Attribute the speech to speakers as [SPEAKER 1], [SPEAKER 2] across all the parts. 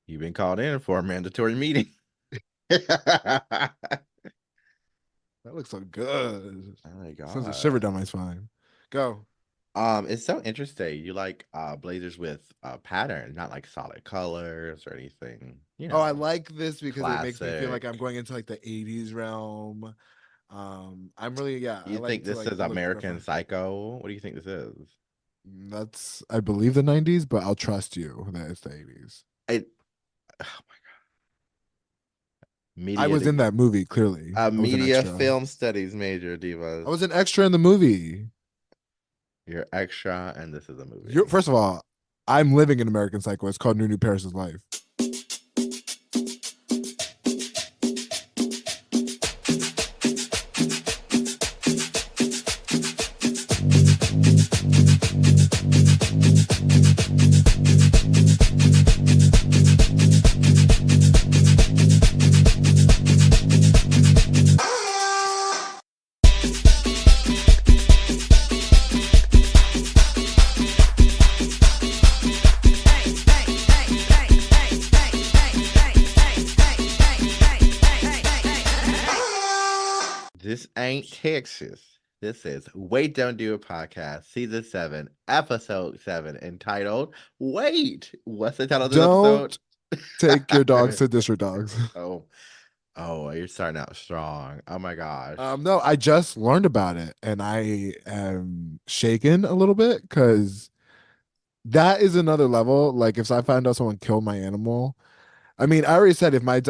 [SPEAKER 1] You've been called in for a mandatory meeting. Oh
[SPEAKER 2] That looks so good.
[SPEAKER 1] my
[SPEAKER 2] Sends a shiver
[SPEAKER 1] god.
[SPEAKER 2] down my spine. Go.
[SPEAKER 1] It's so interesting. You like blazers with pattern, not like solid colors or anything,
[SPEAKER 2] Oh, I like this because it makes me feel like I'm
[SPEAKER 1] classic.
[SPEAKER 2] going into like the 80s realm. I'm really, yeah, I
[SPEAKER 1] You
[SPEAKER 2] like
[SPEAKER 1] think
[SPEAKER 2] to
[SPEAKER 1] this
[SPEAKER 2] like
[SPEAKER 1] is
[SPEAKER 2] look
[SPEAKER 1] American
[SPEAKER 2] different.
[SPEAKER 1] Psycho? What do you think this is?
[SPEAKER 2] That's, I believe, the 90s, but I'll trust you that it's the 80s.
[SPEAKER 1] It oh my
[SPEAKER 2] I
[SPEAKER 1] media
[SPEAKER 2] was in that movie, clearly. I was an
[SPEAKER 1] media
[SPEAKER 2] extra.
[SPEAKER 1] film studies major
[SPEAKER 2] I
[SPEAKER 1] divas.
[SPEAKER 2] was an extra in the movie.
[SPEAKER 1] You're extra and this is a
[SPEAKER 2] You're,
[SPEAKER 1] movie.
[SPEAKER 2] first of all, I'm living in American Psycho. It's called New Paris's Life.
[SPEAKER 1] This ain't Texas. This is Wait Don't Do a Podcast, Season 7, Episode 7, entitled Wait. What's the title of this episode?
[SPEAKER 2] Don't take your dogs to district dogs.
[SPEAKER 1] oh, oh, you're starting out strong. Oh my gosh.
[SPEAKER 2] No, I just learned about it and I am shaken a little bit because that is another level. Like if I find out someone killed my animal, I mean, I already said if my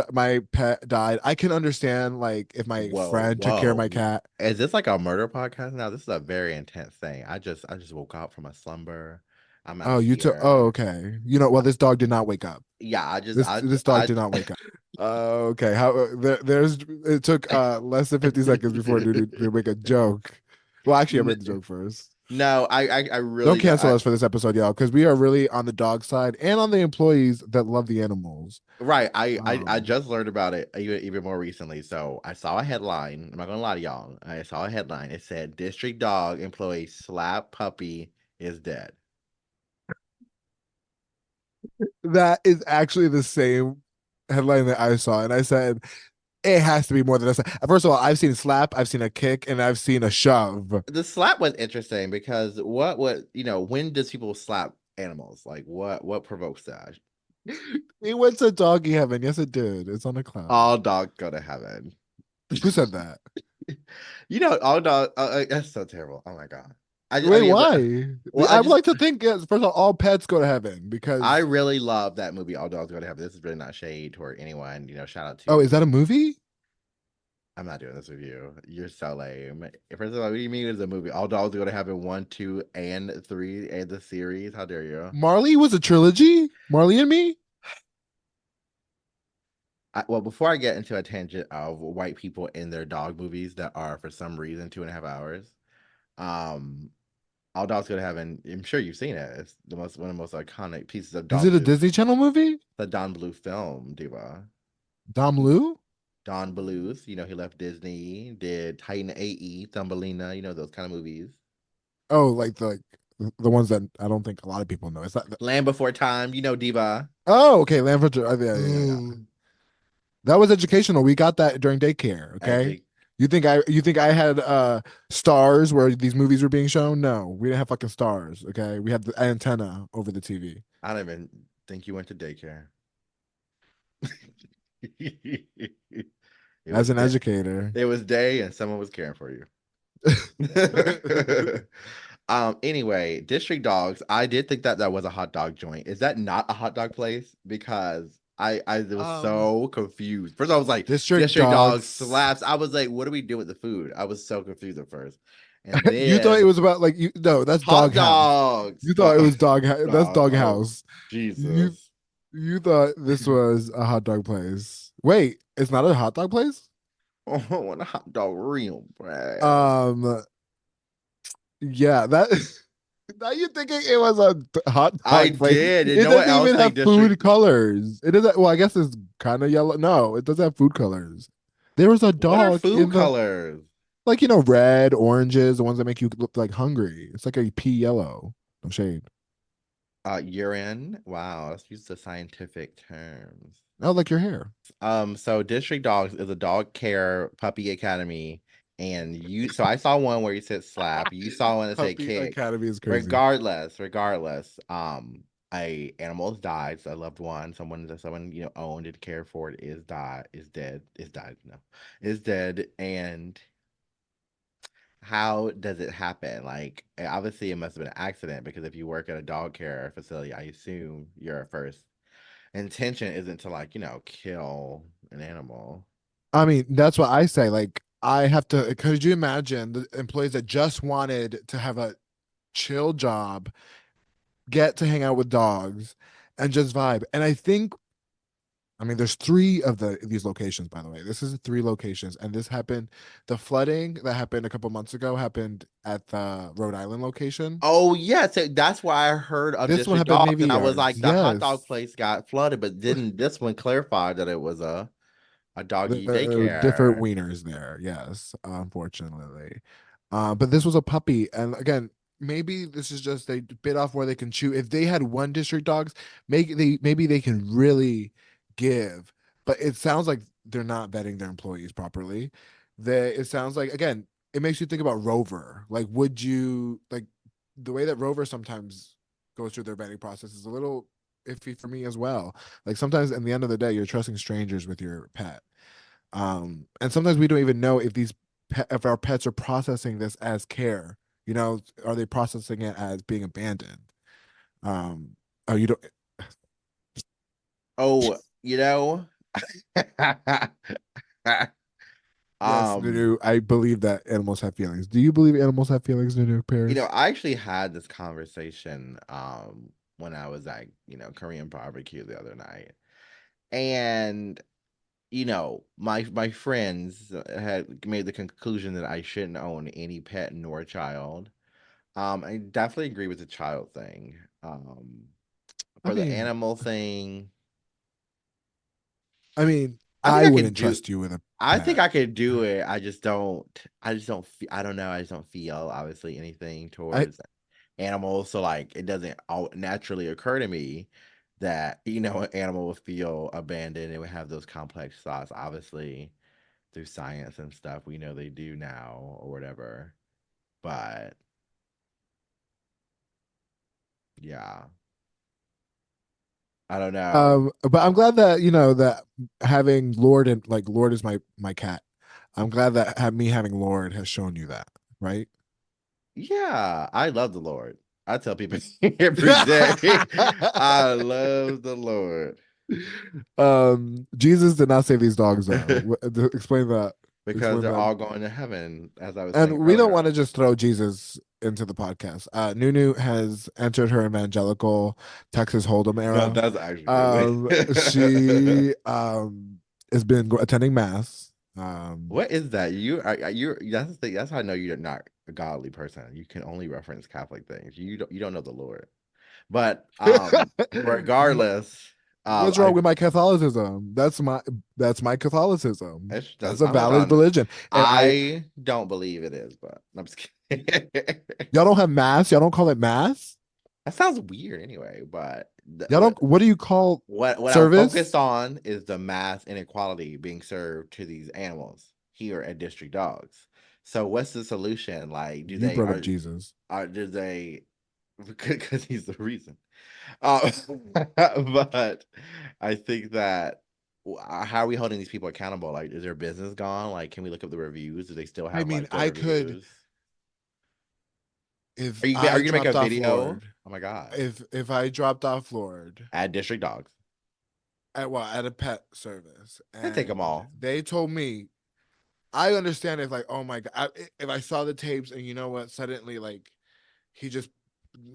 [SPEAKER 2] pet died, I can understand like if my
[SPEAKER 1] Whoa,
[SPEAKER 2] friend took care of my
[SPEAKER 1] whoa.
[SPEAKER 2] cat.
[SPEAKER 1] Is this like a murder podcast now? This is a very intense thing. I just woke up from a slumber. I'm out
[SPEAKER 2] Oh, you took. Oh,
[SPEAKER 1] here.
[SPEAKER 2] okay. You know, well, this dog did not wake up.
[SPEAKER 1] Yeah, I just
[SPEAKER 2] This dog
[SPEAKER 1] I
[SPEAKER 2] did not wake up. Okay. How there's it took less than 50 seconds before dude to make a joke. Well, actually, I made the joke first.
[SPEAKER 1] No, I
[SPEAKER 2] Don't
[SPEAKER 1] really don't.
[SPEAKER 2] cancel us for this episode, y'all, because we are really on the dog side and on the employees that love the animals.
[SPEAKER 1] Right. I
[SPEAKER 2] Um,
[SPEAKER 1] just learned about it even more recently. So I saw a headline. I'm not gonna lie to y'all. I saw a headline. It said district dog employee slap puppy is dead.
[SPEAKER 2] that is actually the same headline that I saw, and I said it has to be more than a slap. First of all, I've seen slap, I've seen a kick, and I've seen a shove.
[SPEAKER 1] The slap was interesting because what would when does people slap animals? Like what provokes that?
[SPEAKER 2] It went to doggy heaven. Yes, it did. It's on a cloud.
[SPEAKER 1] All dogs go to heaven.
[SPEAKER 2] Who said that?
[SPEAKER 1] All dogs. That's so terrible. Oh my god. I
[SPEAKER 2] Wait,
[SPEAKER 1] mean,
[SPEAKER 2] why?
[SPEAKER 1] well,
[SPEAKER 2] I would like to think, yes, first of all pets go to heaven
[SPEAKER 1] I
[SPEAKER 2] because.
[SPEAKER 1] really love that movie. All dogs go to heaven. This is really not shade toward anyone. Shout out
[SPEAKER 2] Oh, is
[SPEAKER 1] to.
[SPEAKER 2] that a movie?
[SPEAKER 1] I'm not doing this with you. You're so lame. First of all, what do you mean it's a movie? All dogs go to heaven 1, 2, and 3, and the series. How dare you?
[SPEAKER 2] Marley was a trilogy? Marley and Me?
[SPEAKER 1] Well, before I get into a tangent of white people in their dog movies that are for some reason 2.5 hours, um, All Dogs Go to Heaven. I'm sure you've seen it. It's one of the most iconic pieces of
[SPEAKER 2] Is
[SPEAKER 1] Don
[SPEAKER 2] it a
[SPEAKER 1] Bluth,
[SPEAKER 2] Disney Channel movie?
[SPEAKER 1] the Don Bluth film, diva.
[SPEAKER 2] Dom Lu?
[SPEAKER 1] Don Bluth, he left Disney, did Titan AE, Thumbelina, those kind of movies.
[SPEAKER 2] Oh, like the ones that I don't think a lot of people know. It's not.
[SPEAKER 1] Land Before Time, Diva.
[SPEAKER 2] Oh, okay. Lamford. Yeah. That was educational. We got that during daycare. Okay.
[SPEAKER 1] Edu-
[SPEAKER 2] You think I had stars where these movies were being shown? No, we didn't have fucking stars. Okay, we had the antenna over the TV.
[SPEAKER 1] I don't even think you went to daycare. it
[SPEAKER 2] As
[SPEAKER 1] was
[SPEAKER 2] an
[SPEAKER 1] day.
[SPEAKER 2] educator,
[SPEAKER 1] It was day, and someone was caring for you. Anyway, District Dogs. I did think that was a hot dog joint. Is that not a hot dog place? Because I was
[SPEAKER 2] um,
[SPEAKER 1] so confused. First, I was like,
[SPEAKER 2] District
[SPEAKER 1] District Dogs
[SPEAKER 2] Dogs.
[SPEAKER 1] slaps. I was like, what do we do with the food? I was so confused at first, and
[SPEAKER 2] You thought it
[SPEAKER 1] then
[SPEAKER 2] was about like you? No, that's
[SPEAKER 1] hot
[SPEAKER 2] Doghouse.
[SPEAKER 1] dogs.
[SPEAKER 2] You thought it was dog. That's
[SPEAKER 1] Oh,
[SPEAKER 2] Doghouse. You
[SPEAKER 1] Jesus.
[SPEAKER 2] you thought this was a hot dog place. Wait, it's not a hot dog place.
[SPEAKER 1] Oh, I want a hot dog real bad.
[SPEAKER 2] Um, yeah, that. Now you're thinking it was a hot
[SPEAKER 1] I
[SPEAKER 2] dog place.
[SPEAKER 1] did. And
[SPEAKER 2] It
[SPEAKER 1] no one
[SPEAKER 2] doesn't
[SPEAKER 1] else
[SPEAKER 2] even
[SPEAKER 1] think
[SPEAKER 2] have food
[SPEAKER 1] District.
[SPEAKER 2] colors. It doesn't. Well, I guess it's kind of yellow. No, it doesn't have food colors. There was a
[SPEAKER 1] What are
[SPEAKER 2] dog
[SPEAKER 1] food
[SPEAKER 2] in the
[SPEAKER 1] colors?
[SPEAKER 2] like red, oranges, the ones that make you look like hungry. It's like a pea yellow. No shade.
[SPEAKER 1] Urine. Wow, let's use the scientific terms.
[SPEAKER 2] Oh, like your hair.
[SPEAKER 1] So District Dogs is a dog care puppy academy, and so I saw one where you said slap. You saw one that said
[SPEAKER 2] Puppy
[SPEAKER 1] kick.
[SPEAKER 2] Academy is crazy.
[SPEAKER 1] Regardless, a animal's died, so a loved one, someone owned and cared for it is died, no, is dead, and how does it happen? Like, obviously, it must have been an accident because if you work at a dog care facility, I assume your first intention isn't to kill an animal.
[SPEAKER 2] I mean, that's what I say. Like, I have to. Could you imagine the employees that just wanted to have a chill job, get to hang out with dogs, and just vibe? And I think, I mean, there's three of these locations, by the way. This is three locations, and this happened. The flooding that happened a couple months ago happened at the Rhode Island location.
[SPEAKER 1] Oh yeah, so that's why I heard of
[SPEAKER 2] This one
[SPEAKER 1] District
[SPEAKER 2] happened
[SPEAKER 1] Dogs,
[SPEAKER 2] Navy
[SPEAKER 1] and I was
[SPEAKER 2] Yards.
[SPEAKER 1] like, the hot dog
[SPEAKER 2] Yes.
[SPEAKER 1] place got flooded, but didn't this one clarify that it was a doggy
[SPEAKER 2] Different
[SPEAKER 1] daycare?
[SPEAKER 2] wieners there. Yes, unfortunately. But this was a puppy, and again, maybe this is just they bit off where they can chew. If they had one district dogs, maybe they can really give. But it sounds like they're not vetting their employees properly. It sounds like again, it makes you think about Rover. Like, would you like the way that Rover sometimes goes through their vetting process is a little iffy for me as well. Like sometimes, in the end of the day, you're trusting strangers with your pet. And sometimes we don't even know if if our pets are processing this as care. You know, are they processing it as being abandoned? Um, oh, you don't.
[SPEAKER 1] Oh, you know,
[SPEAKER 2] Yes,
[SPEAKER 1] um,
[SPEAKER 2] Nunu. I believe that animals have feelings. Do you believe animals have feelings, Nunu? Paris?
[SPEAKER 1] I actually had this conversation when I was at Korean barbecue the other night, and my friends had made the conclusion that I shouldn't own any pet nor child. I definitely agree with the child thing.
[SPEAKER 2] I
[SPEAKER 1] For the
[SPEAKER 2] mean,
[SPEAKER 1] animal thing,
[SPEAKER 2] I mean,
[SPEAKER 1] I think
[SPEAKER 2] I
[SPEAKER 1] I could
[SPEAKER 2] wouldn't
[SPEAKER 1] do.
[SPEAKER 2] trust you with a
[SPEAKER 1] I think
[SPEAKER 2] pet.
[SPEAKER 1] I could do it. I just don't. I just don't. I don't know. I just don't feel obviously anything
[SPEAKER 2] I
[SPEAKER 1] towards animals. So like, it doesn't all naturally occur to me that an animal would feel abandoned and would have those complex thoughts. Obviously, through science and stuff, we know they do now or whatever. But yeah, I don't know.
[SPEAKER 2] but I'm glad that that having Lord and like Lord is my cat. I'm glad that me having Lord has shown you that, right?
[SPEAKER 1] Yeah, I love the Lord. I tell people every day, I love the Lord
[SPEAKER 2] Jesus did not save these dogs though. Explain that.
[SPEAKER 1] because
[SPEAKER 2] Explain
[SPEAKER 1] they're
[SPEAKER 2] that.
[SPEAKER 1] all going to heaven, as I was saying
[SPEAKER 2] And we don't
[SPEAKER 1] earlier.
[SPEAKER 2] want to just throw Jesus into the podcast. Nunu has entered her evangelical Texas Hold'em
[SPEAKER 1] No,
[SPEAKER 2] era.
[SPEAKER 1] that's actually crazy.
[SPEAKER 2] She has been attending mass.
[SPEAKER 1] What is that? You that's the thing. That's how I know you're not a godly person. You can only reference Catholic things. You don't know the Lord. But regardless,
[SPEAKER 2] What's wrong
[SPEAKER 1] I
[SPEAKER 2] with my Catholicism? That's my Catholicism. That's a
[SPEAKER 1] I'm gonna be
[SPEAKER 2] valid
[SPEAKER 1] honest.
[SPEAKER 2] religion. And I
[SPEAKER 1] I don't believe it is, but I'm just kidding.
[SPEAKER 2] y'all don't have mass. Y'all don't call it mass.
[SPEAKER 1] That sounds weird anyway, but
[SPEAKER 2] Y'all don't. What do you call
[SPEAKER 1] what I'm focused
[SPEAKER 2] service?
[SPEAKER 1] on is the mass inequality being served to these animals here at District Dogs. So what's the solution? Like,
[SPEAKER 2] You brought up Jesus.
[SPEAKER 1] do they because he's the reason. Uh, but I think that how are we holding these people accountable? Like, is their business gone? Like, can we look up the reviews? Do they still
[SPEAKER 2] I
[SPEAKER 1] have
[SPEAKER 2] mean,
[SPEAKER 1] like good
[SPEAKER 2] I could
[SPEAKER 1] reviews?
[SPEAKER 2] if
[SPEAKER 1] Are
[SPEAKER 2] I
[SPEAKER 1] you gonna make a
[SPEAKER 2] dropped off
[SPEAKER 1] video?
[SPEAKER 2] Lord.
[SPEAKER 1] Oh my god!
[SPEAKER 2] If I dropped off Lord
[SPEAKER 1] At District Dogs,
[SPEAKER 2] at a pet service,
[SPEAKER 1] I take them
[SPEAKER 2] and
[SPEAKER 1] all.
[SPEAKER 2] they told me, I understand if like, oh my god, if I saw the tapes and you know what, suddenly like he just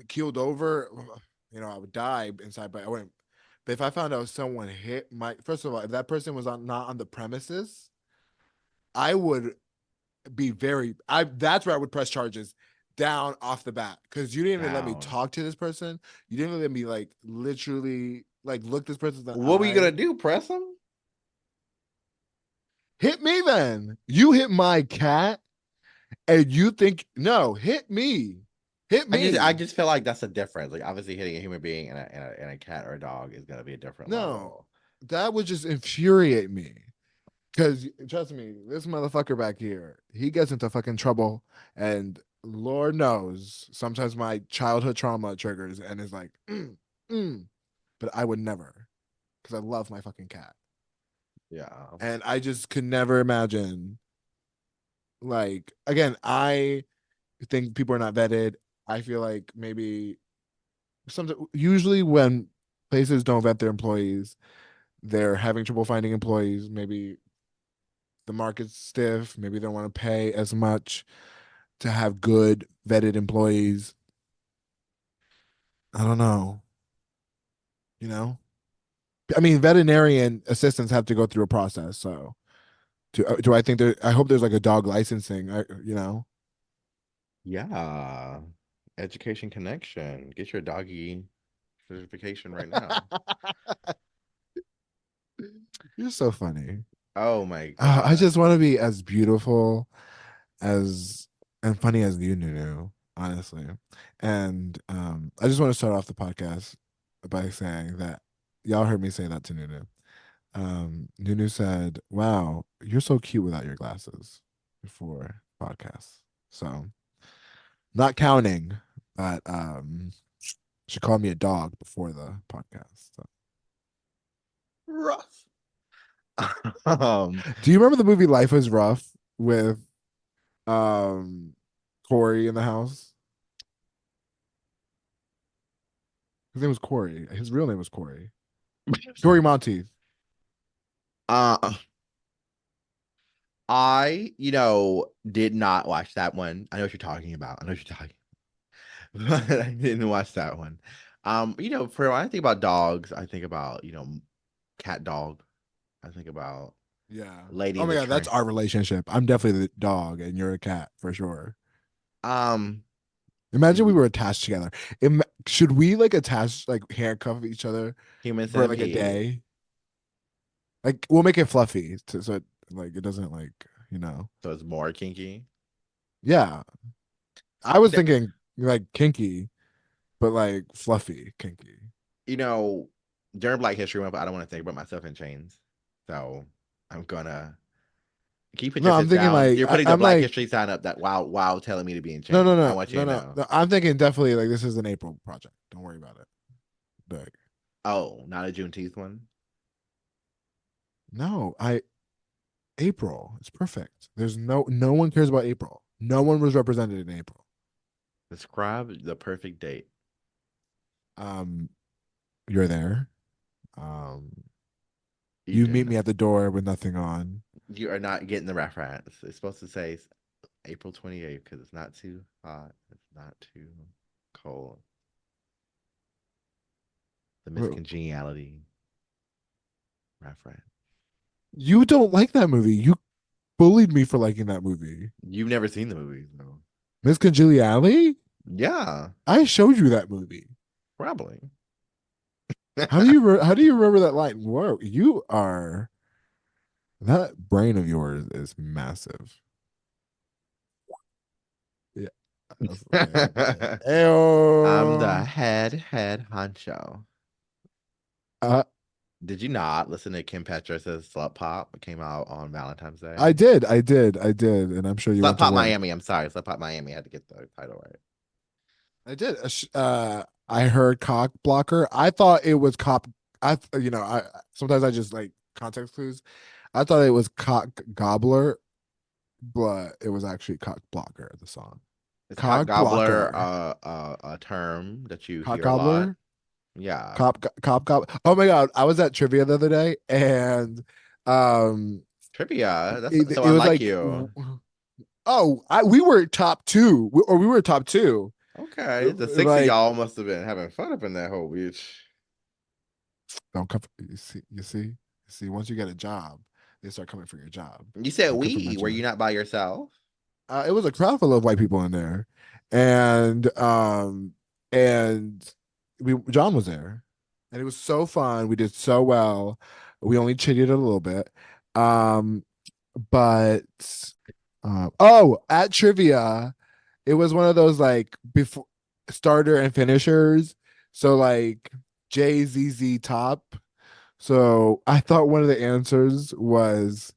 [SPEAKER 2] keeled over, I would die inside. But I wouldn't. But if I found out someone hit my, first of all, if that person was not on the premises, I would be very. I That's where I would press charges down off the bat because you didn't even let me
[SPEAKER 1] Down.
[SPEAKER 2] talk to this person. You didn't let me like literally like look this person in the
[SPEAKER 1] What were you gonna
[SPEAKER 2] eye.
[SPEAKER 1] do? Press them?
[SPEAKER 2] Hit me then. You hit my cat, and you think no, hit me. Hit
[SPEAKER 1] I
[SPEAKER 2] me.
[SPEAKER 1] just feel like that's a difference. Like obviously hitting a human being and a cat or a dog is gonna be a different
[SPEAKER 2] No,
[SPEAKER 1] level.
[SPEAKER 2] that would just infuriate me. Because trust me, this motherfucker back here, he gets into fucking trouble, and Lord knows, sometimes my childhood trauma triggers and is like, mm. But I would never, because I love my fucking cat,
[SPEAKER 1] Yeah.
[SPEAKER 2] and I just could never imagine. Like again, I think people are not vetted. I feel like maybe usually when places don't vet their employees, they're having trouble finding employees. Maybe the market's stiff. Maybe they don't want to pay as much to have good vetted employees. I don't know. You know, I mean, veterinarian assistants have to go through a process. So, do I think there? I hope there's like a dog licensing. You know,
[SPEAKER 1] Yeah. Education connection. Get your doggy certification right now.
[SPEAKER 2] you're so funny.
[SPEAKER 1] Oh my
[SPEAKER 2] I
[SPEAKER 1] God.
[SPEAKER 2] just want to be as beautiful as and funny as you, Nunu. Honestly, and I just want to start off the podcast by saying that y'all heard me say that to Nunu. Nunu said, "Wow, you're so cute without your glasses." Before podcasts, so not counting, but she called me a dog before the podcast. So.
[SPEAKER 1] Rough. um
[SPEAKER 2] Do you remember the movie Life is Rough with um Corey in the house? His name was Corey. His real name was Corey. Corey Monteith.
[SPEAKER 1] uh did not watch that one. I know what you're talking about. I know what you're talking about. But I didn't watch that one. For when I think about dogs, I think about, cat dog. I think about
[SPEAKER 2] Yeah.
[SPEAKER 1] Lady
[SPEAKER 2] Oh
[SPEAKER 1] in
[SPEAKER 2] my
[SPEAKER 1] the
[SPEAKER 2] god, that's
[SPEAKER 1] Tramp.
[SPEAKER 2] our relationship. I'm definitely the dog, and you're a cat for sure.
[SPEAKER 1] Um,
[SPEAKER 2] Imagine we
[SPEAKER 1] y-
[SPEAKER 2] were attached together. Should we like attach like handcuff each other
[SPEAKER 1] Human
[SPEAKER 2] for like a
[SPEAKER 1] centipede.
[SPEAKER 2] day? Like we'll make it fluffy so like it doesn't like
[SPEAKER 1] So it's more kinky.
[SPEAKER 2] Yeah, I was
[SPEAKER 1] Th-
[SPEAKER 2] thinking like kinky, but like fluffy kinky.
[SPEAKER 1] You know, during Black History Month, I don't want to think about myself in chains. So I'm gonna can you put
[SPEAKER 2] No,
[SPEAKER 1] your
[SPEAKER 2] I'm
[SPEAKER 1] fist
[SPEAKER 2] thinking
[SPEAKER 1] down?
[SPEAKER 2] like
[SPEAKER 1] You're putting the
[SPEAKER 2] I'm
[SPEAKER 1] Black
[SPEAKER 2] like
[SPEAKER 1] History sign up that wow telling me to be in
[SPEAKER 2] no no
[SPEAKER 1] chains. I
[SPEAKER 2] no
[SPEAKER 1] want you
[SPEAKER 2] no
[SPEAKER 1] to
[SPEAKER 2] no
[SPEAKER 1] know.
[SPEAKER 2] no. I'm thinking definitely like this is an April project. Don't worry about it. Like
[SPEAKER 1] Oh, not a Juneteenth one.
[SPEAKER 2] no, I April. It's perfect. There's no one cares about April. No one was represented in April.
[SPEAKER 1] Describe the perfect date.
[SPEAKER 2] Um, you're there. Um, you meet
[SPEAKER 1] Eden,
[SPEAKER 2] me at the door with nothing on.
[SPEAKER 1] you are not getting the reference. It's supposed to say April 28th because it's not too hot. It's not too cold. The miscongeniality reference.
[SPEAKER 2] You don't like that movie. You bullied me for liking that movie.
[SPEAKER 1] You've never seen the movie, though.
[SPEAKER 2] Miss Congeniality?
[SPEAKER 1] Yeah,
[SPEAKER 2] I showed you that movie.
[SPEAKER 1] probably.
[SPEAKER 2] How do you remember that line? Whoa, you are that brain of yours is massive. Yeah. That's like,
[SPEAKER 1] I'm the
[SPEAKER 2] ew.
[SPEAKER 1] head honcho.
[SPEAKER 2] Uh,
[SPEAKER 1] Did you not listen to Kim Petras' Slut Pop? It came out on Valentine's Day.
[SPEAKER 2] I did, and I'm sure you
[SPEAKER 1] Slut
[SPEAKER 2] went to
[SPEAKER 1] Pop
[SPEAKER 2] work.
[SPEAKER 1] Miami. I'm sorry, Slut Pop Miami. I had to get the title right.
[SPEAKER 2] I did. I heard cock blocker. I thought it was cop. I sometimes I just like context clues. I thought it was cock gobbler, but it was actually cock blocker. The song,
[SPEAKER 1] Is cock
[SPEAKER 2] cock
[SPEAKER 1] gobbler
[SPEAKER 2] blocker,
[SPEAKER 1] a term that you
[SPEAKER 2] cock
[SPEAKER 1] hear a lot?
[SPEAKER 2] gobbler,
[SPEAKER 1] Yeah.
[SPEAKER 2] cop gob. Oh my god! I was at trivia the other day, and um,
[SPEAKER 1] Trivia. That's so
[SPEAKER 2] it was
[SPEAKER 1] unlike
[SPEAKER 2] like,
[SPEAKER 1] you.
[SPEAKER 2] we were top two, or we were top two.
[SPEAKER 1] Okay. The six of
[SPEAKER 2] Like
[SPEAKER 1] y'all must have been having fun up in that whole beach.
[SPEAKER 2] don't come. You see. Once you get a job, they start coming for your job.
[SPEAKER 1] You said
[SPEAKER 2] They come for
[SPEAKER 1] we. Were you
[SPEAKER 2] Benjamin.
[SPEAKER 1] not by yourself?
[SPEAKER 2] It was a crowd full of white people in there, and and we John was there, and it was so fun. We did so well. We only chitted a little bit, um, but at trivia, it was one of those like before. starter and finishers. So like JZZ top. So I thought one of the answers was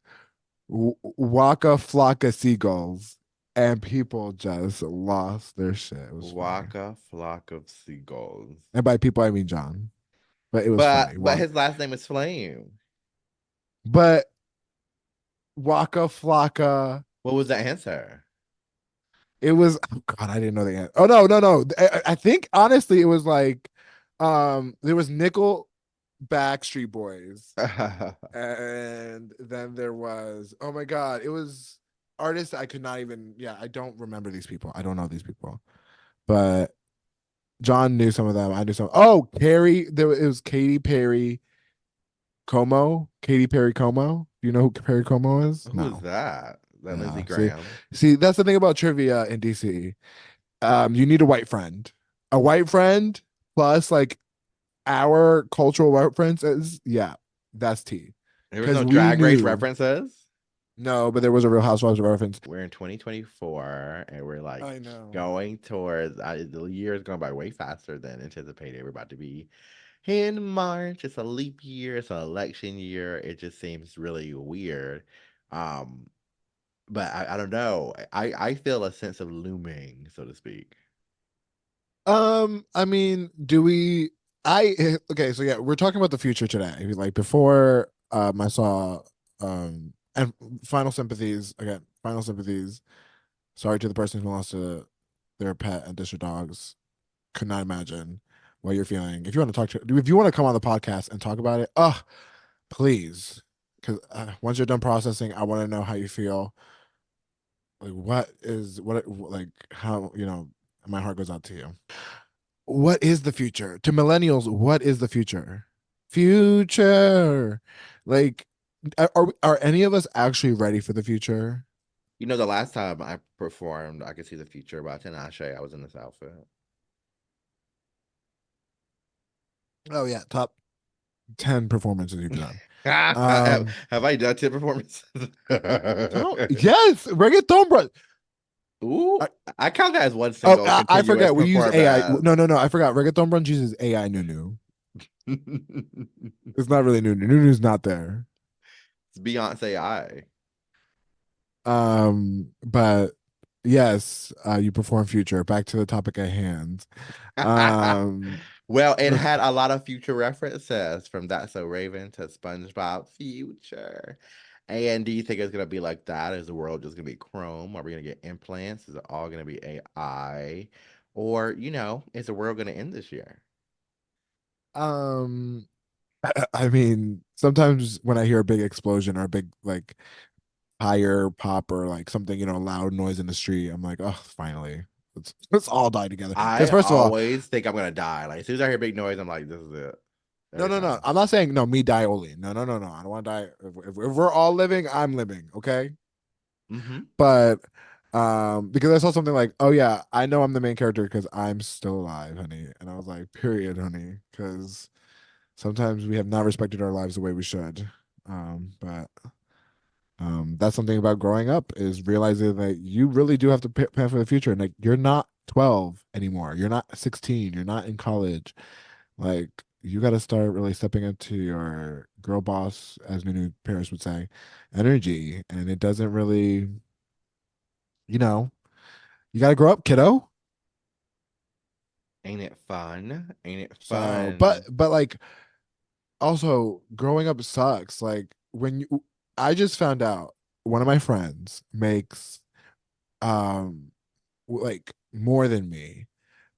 [SPEAKER 2] Waka Flocka Seagulls. And people just lost their shit. It was funny.
[SPEAKER 1] Waka flock of seagulls.
[SPEAKER 2] And by people, I mean John. But it was
[SPEAKER 1] But
[SPEAKER 2] funny.
[SPEAKER 1] his last name is Flame.
[SPEAKER 2] But Waka Flocka.
[SPEAKER 1] What was the answer?
[SPEAKER 2] It was, oh God, I didn't know the answer. Oh no, no, no. I think honestly it was like there was Nickel Backstreet Boys. And then there was, oh my God, it was artists I could not even, yeah, I don't remember these people. I don't know these people. But John knew some of them. I knew some. Oh, Carrie, it was Katy Perry Como. Katy Perry Como. Do you know who Perry Como is?
[SPEAKER 1] Who is
[SPEAKER 2] No.
[SPEAKER 1] that? That Lindsey
[SPEAKER 2] Yeah.
[SPEAKER 1] Graham.
[SPEAKER 2] See, that's the thing about trivia in DC. You need a white friend. A white friend plus like our cultural references. Yeah, that's T.
[SPEAKER 1] There was
[SPEAKER 2] Because
[SPEAKER 1] no
[SPEAKER 2] we
[SPEAKER 1] drag race
[SPEAKER 2] knew.
[SPEAKER 1] references.
[SPEAKER 2] No, but there was a Real Housewives reference.
[SPEAKER 1] We're in 2024 and we're like
[SPEAKER 2] I know.
[SPEAKER 1] going towards the year is going by way faster than anticipated. We're about to be in March. It's a leap year, it's an election year. It just seems really weird. Um, but I don't know. I feel a sense of looming, so to speak.
[SPEAKER 2] I mean, do we okay, so yeah, we're talking about the future today. Like before I saw and final sympathies again, final sympathies. Sorry to the person who lost their pet and district dogs. Could not imagine what you're feeling. If you want to talk to if you want to come on the podcast and talk about it, please. Because once you're done processing, I want to know how you feel. Like what like how my heart goes out to you. What is the future to millennials? What is the future? Future, like, are any of us actually ready for the future?
[SPEAKER 1] You know, the last time I performed, I could see the future by Tinashe. I was in this outfit.
[SPEAKER 2] Oh yeah, top 10 performances you've done.
[SPEAKER 1] have,
[SPEAKER 2] Um,
[SPEAKER 1] have I done 10 performances?
[SPEAKER 2] oh yes, reggaeton, bro.
[SPEAKER 1] Ooh, I count that as one
[SPEAKER 2] Oh,
[SPEAKER 1] single
[SPEAKER 2] I
[SPEAKER 1] continuous
[SPEAKER 2] forget. We use AI.
[SPEAKER 1] performance.
[SPEAKER 2] No, no, no. I forgot. Reggaeton Brunch uses AI Nunu. It's not really Nunu. Nunu's not there.
[SPEAKER 1] It's Beyonce I.
[SPEAKER 2] But yes, you perform Future. Back to the topic at hand. Um,
[SPEAKER 1] Well, it had a lot of future references from That's So Raven to SpongeBob Future. And do you think it's gonna be like that? Is the world just gonna be chrome? Are we gonna get implants? Is it all gonna be AI? Or, is the world gonna end this year?
[SPEAKER 2] um, I mean, sometimes when I hear a big explosion or a big like tire pop or like something, loud noise in the street, I'm like, oh, finally, let's all die together. Because
[SPEAKER 1] I
[SPEAKER 2] first of all,
[SPEAKER 1] always think I'm gonna die. Like as soon as I hear big noise, I'm like, this is it.
[SPEAKER 2] no,
[SPEAKER 1] Every
[SPEAKER 2] no, no.
[SPEAKER 1] time.
[SPEAKER 2] I'm not saying no, me die only. No, no, no, no. I don't want to die. If we're all living, I'm living. Okay.
[SPEAKER 1] Mm-hmm.
[SPEAKER 2] But because I saw something like, oh yeah, I know I'm the main character because I'm still alive, honey. And I was like, period, honey. Because sometimes we have not respected our lives the way we should. But that's something about growing up is realizing that you really do have to plan for the future. And like you're not 12 anymore. You're not 16. You're not in college. Like you got to start really stepping into your girl boss, as Nunu Paris would say, energy. And it doesn't really, you know, you got to grow up, kiddo.
[SPEAKER 1] Ain't it fun? Ain't it
[SPEAKER 2] So,
[SPEAKER 1] fun?
[SPEAKER 2] but like also growing up sucks. Like when I just found out one of my friends makes um like more than me,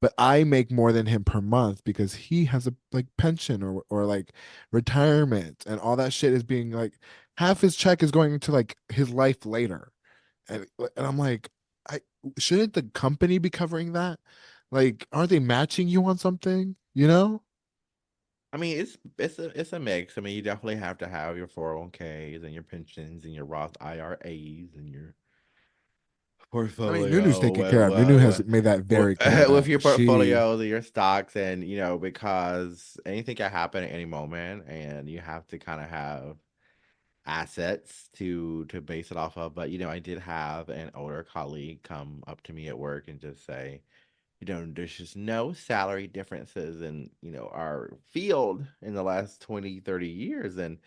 [SPEAKER 2] but I make more than him per month because he has a like pension or like retirement and all that shit is being like half his check is going into like his life later. And I'm like, I shouldn't the company be covering that? Like, aren't they matching you on something? You know?
[SPEAKER 1] I mean, it's a mix. I mean, you definitely have to have your 401ks and your pensions and your Roth IRAs and your
[SPEAKER 2] I mean, Nunu's
[SPEAKER 1] portfolio
[SPEAKER 2] taken care of. Nunu has made that
[SPEAKER 1] with,
[SPEAKER 2] very clear
[SPEAKER 1] with
[SPEAKER 2] that
[SPEAKER 1] your
[SPEAKER 2] she
[SPEAKER 1] portfolios and your stocks and because anything can happen at any moment and you have to kind of have assets to base it off of. But I did have an older colleague come up to me at work and just say, there's just no salary differences in, our field in the last 20, 30 years. And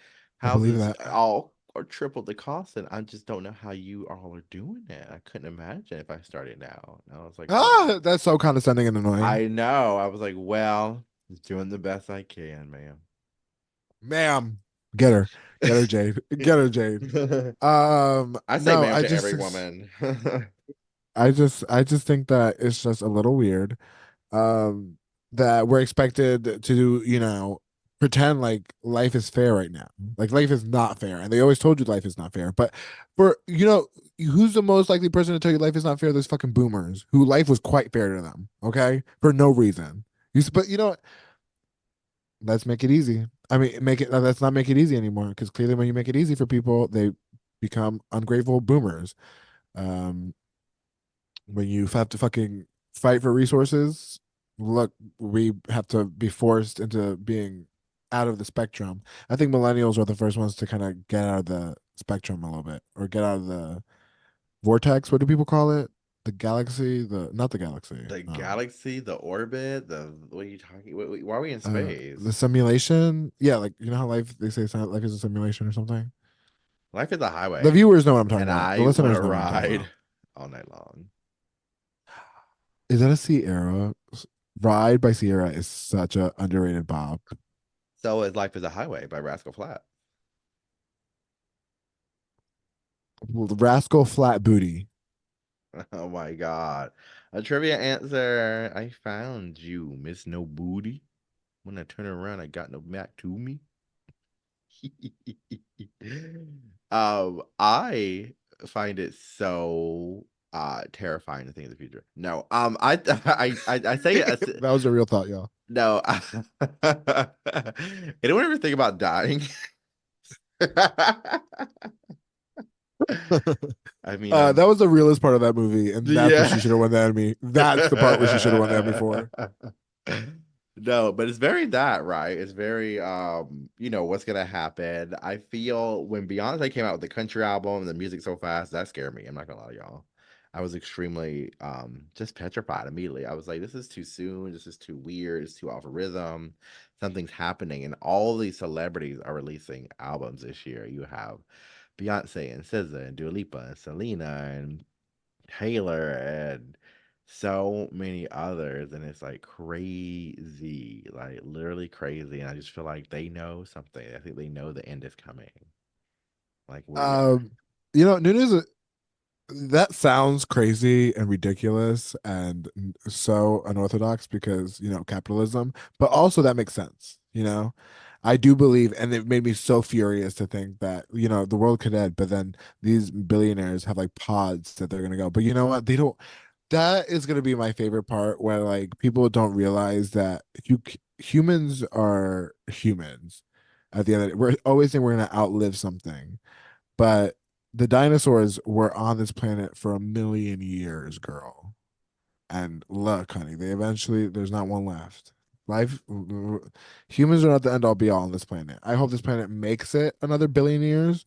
[SPEAKER 2] I believe
[SPEAKER 1] houses
[SPEAKER 2] that.
[SPEAKER 1] all are triple the cost. And I just don't know how you all are doing it. I couldn't imagine if I started now. And I was like, well,
[SPEAKER 2] Ah, that's so condescending and annoying.
[SPEAKER 1] I know. I was like, well, just doing the best I can,
[SPEAKER 2] Ma'am, get her, Jade, get her, Jade.
[SPEAKER 1] man. I say
[SPEAKER 2] No,
[SPEAKER 1] ma'am to every woman.
[SPEAKER 2] I just think that it's just a little weird. Um, that we're expected to do, pretend like life is fair right now. Like life is not fair, and they always told you life is not fair. But for who's the most likely person to tell you life is not fair? Those fucking boomers who life was quite fair to them. Okay, for no reason. But what? Let's make it easy. I mean, make it. Let's not make it easy anymore because clearly, when you make it easy for people, they become ungrateful boomers. Um, when you have to fucking fight for resources, look, we have to be forced into being out of the spectrum. I think millennials are the first ones to kind of get out of the spectrum a little bit or get out of the vortex. What do people call it? The galaxy, the not the galaxy.
[SPEAKER 1] The galaxy, the orbit, what are you talking? Why are we in
[SPEAKER 2] The
[SPEAKER 1] space?
[SPEAKER 2] simulation. Yeah, like how life they say life is a simulation or something.
[SPEAKER 1] Life is a
[SPEAKER 2] The
[SPEAKER 1] highway,
[SPEAKER 2] viewers know what I'm talking
[SPEAKER 1] and
[SPEAKER 2] about. The
[SPEAKER 1] I want
[SPEAKER 2] listeners
[SPEAKER 1] to
[SPEAKER 2] know what I'm talking
[SPEAKER 1] ride
[SPEAKER 2] about.
[SPEAKER 1] all night long.
[SPEAKER 2] Is that a Sierra? Ride by Sierra is such a underrated bop.
[SPEAKER 1] So is Life is a Highway by Rascal Flatts.
[SPEAKER 2] Rascal Flat Booty.
[SPEAKER 1] Oh my god. A trivia answer. I found you, Miss No Booty. When I turn around, I got no back to me. I find it so terrifying to think of the future. No, I say it.
[SPEAKER 2] That was a real thought, y'all.
[SPEAKER 1] No, anyone ever think about dying? I mean,
[SPEAKER 2] That was the realest part of that movie, and that's what
[SPEAKER 1] yeah.
[SPEAKER 2] she should have won the Emmy. That's the part where she should have won the Emmy for.
[SPEAKER 1] No, but it's very that, right? It's very what's gonna happen. I feel when Beyonce came out with the country album, the music so fast, that scared me. I'm not gonna lie to y'all. I was extremely just petrified immediately. I was like, this is too soon, this is too weird, it's too off rhythm. Something's happening, and all these celebrities are releasing albums this year. You have Beyonce and SZA and Dua Lipa and Selena and Taylor and so many others, and it's like crazy, like literally crazy. And I just feel like they know something. I think they know the end is coming, like we are.
[SPEAKER 2] Um, Nunes, that sounds crazy and ridiculous and so unorthodox because capitalism, but also that makes sense. I do believe, and it made me so furious to think that the world could end, but then these billionaires have like pods that they're gonna go. But you know what? They don't. That is gonna be my favorite part, where like people don't realize that humans are humans. At the end of it, we're always saying we're gonna outlive something, but the dinosaurs were on this planet for 1 million years, girl. And look, honey, there's not one left. Life, humans are not the end all be all on this planet. I hope this planet makes it another billion years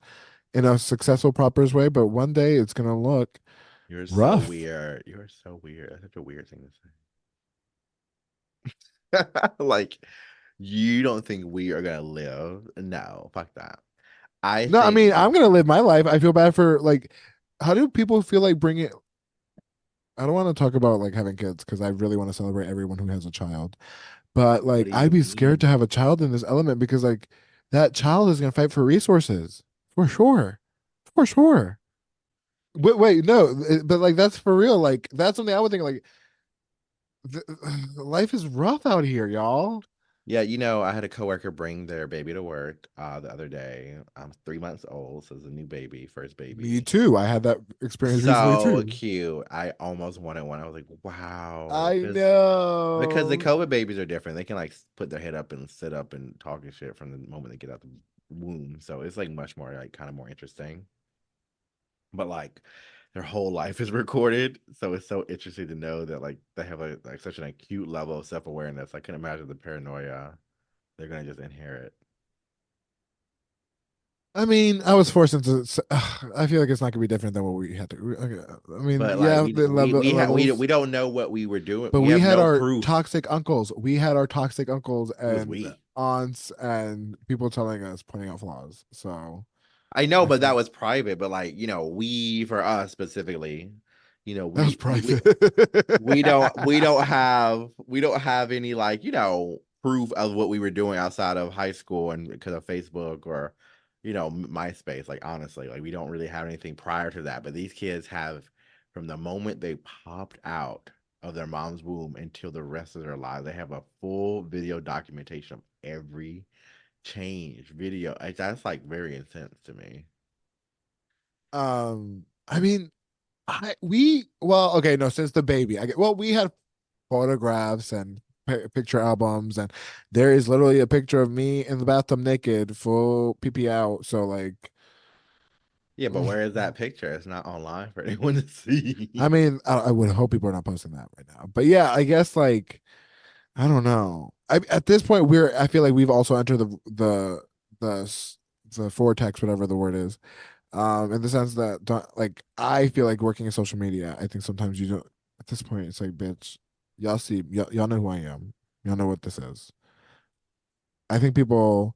[SPEAKER 2] in a successful, proper way, but one day it's gonna look
[SPEAKER 1] You're so
[SPEAKER 2] rough.
[SPEAKER 1] weird. You're so weird. That's such a weird thing to say. Like, you don't think we are gonna live? No, fuck that. I
[SPEAKER 2] No, I mean,
[SPEAKER 1] think
[SPEAKER 2] I'm gonna live my life. I feel bad for like, how do people feel like bringing? I don't want to talk about like having kids because I really want to celebrate everyone who has a child. But
[SPEAKER 1] what
[SPEAKER 2] like,
[SPEAKER 1] do
[SPEAKER 2] I'd
[SPEAKER 1] you
[SPEAKER 2] be scared to
[SPEAKER 1] mean?
[SPEAKER 2] have a child in this element because like that child is gonna fight for resources for sure, for sure. Wait, no, but like that's for real. Like that's something I would think. Like, th- life is rough out here, y'all.
[SPEAKER 1] Yeah, I had a coworker bring their baby to work the other day. I'm 3 months old, so it's a new baby, first
[SPEAKER 2] Me
[SPEAKER 1] baby.
[SPEAKER 2] too. I had that experience recently
[SPEAKER 1] So
[SPEAKER 2] too.
[SPEAKER 1] cute. I almost wanted one. I was like, wow,
[SPEAKER 2] I
[SPEAKER 1] because the
[SPEAKER 2] know.
[SPEAKER 1] COVID babies are different. They can like put their head up and sit up and talk and shit from the moment they get out the womb. So it's like much more like kind of more interesting. But like their whole life is recorded, so it's so interesting to know that like they have like such an acute level of self awareness. I can imagine the paranoia they're gonna just inherit.
[SPEAKER 2] I mean, I was forced into. I feel like it's not gonna be different than what we had to. Okay, I mean,
[SPEAKER 1] But like
[SPEAKER 2] yeah, the levels,
[SPEAKER 1] we don't know what we were doing.
[SPEAKER 2] but
[SPEAKER 1] We
[SPEAKER 2] we
[SPEAKER 1] have
[SPEAKER 2] had
[SPEAKER 1] no
[SPEAKER 2] our
[SPEAKER 1] proof.
[SPEAKER 2] toxic uncles. We had our toxic uncles
[SPEAKER 1] It was
[SPEAKER 2] and
[SPEAKER 1] we.
[SPEAKER 2] aunts and people telling us, pointing out flaws. So
[SPEAKER 1] I know,
[SPEAKER 2] I
[SPEAKER 1] but that
[SPEAKER 2] feel
[SPEAKER 1] was private. But like, we for us specifically,
[SPEAKER 2] that was
[SPEAKER 1] we
[SPEAKER 2] private.
[SPEAKER 1] we don't have any like, proof of what we were doing outside of high school and because of Facebook or, MySpace. Like honestly, like we don't really have anything prior to that. But these kids have from the moment they popped out of their mom's womb until the rest of their lives, they have a full video documentation of every change video. That's like very intense to me.
[SPEAKER 2] I mean, well, okay, no, since the baby, well, we had photographs and picture albums, and there is literally a picture of me in the bathtub naked, full pee out. So like,
[SPEAKER 1] Yeah, but where is that picture? It's not online for anyone to
[SPEAKER 2] I
[SPEAKER 1] see.
[SPEAKER 2] mean, I would hope people are not posting that right now. But yeah, I guess like I don't know. At this point, I feel like we've also entered the the vortex, whatever the word is. In the sense that like I feel like working in social media, I think sometimes you don't. At this point, it's like, bitch, y'all know who I am. Y'all know what this is. I think people,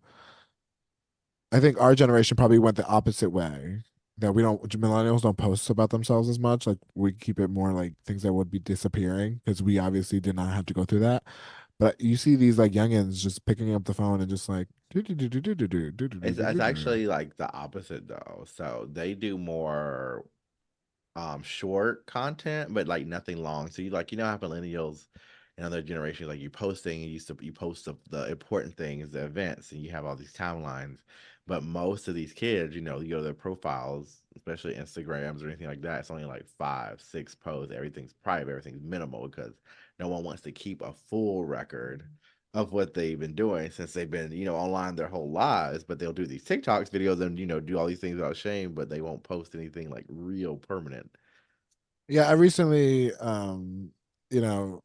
[SPEAKER 2] I think our generation probably went the opposite way. That we don't, millennials don't post about themselves as much. Like we keep it more like things that would be disappearing because we obviously did not have to go through that. But you see these like youngins just picking up the phone and just like do do do do do do do do do
[SPEAKER 1] It's
[SPEAKER 2] do do.
[SPEAKER 1] actually like the opposite though. So they do more short content, but like nothing long. So you like how millennials and other generations like you posting you used to you post the important things, the events, and you have all these timelines. But most of these kids, you go to their profiles, especially Instagrams or anything like that, it's only like five, six posts. Everything's private, everything's minimal because no one wants to keep a full record of what they've been doing since they've been, online their whole lives, but they'll do these TikToks videos and, do all these things without shame, but they won't post anything like real permanent.
[SPEAKER 2] Yeah, I recently, you know,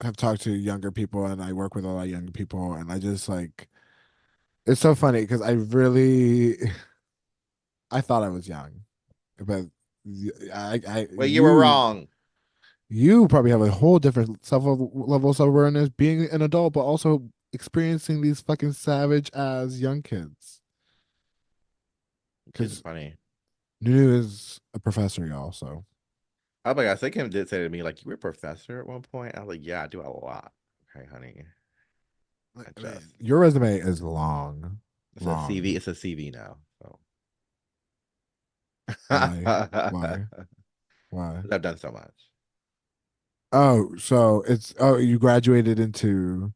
[SPEAKER 2] have talked to younger people, and I work with a lot of younger people, and I just like it's so funny because I really I thought I was young, but I
[SPEAKER 1] Well, you were
[SPEAKER 2] you
[SPEAKER 1] wrong.
[SPEAKER 2] you probably have a whole different level of awareness being an adult, but also experiencing these fucking savage as young kids.
[SPEAKER 1] Kids are
[SPEAKER 2] Because
[SPEAKER 1] funny.
[SPEAKER 2] Nunu is a professor, y'all. So
[SPEAKER 1] Oh my gosh, they Kim did say to me, like, you were a professor at one point. I was like, yeah, I do a lot. Okay, honey. I
[SPEAKER 2] I mean,
[SPEAKER 1] just
[SPEAKER 2] your resume is long,
[SPEAKER 1] it's a CV,
[SPEAKER 2] long.
[SPEAKER 1] it's a CV now. So
[SPEAKER 2] Why? Why? Why?
[SPEAKER 1] I've done so much.
[SPEAKER 2] Oh, so you graduated into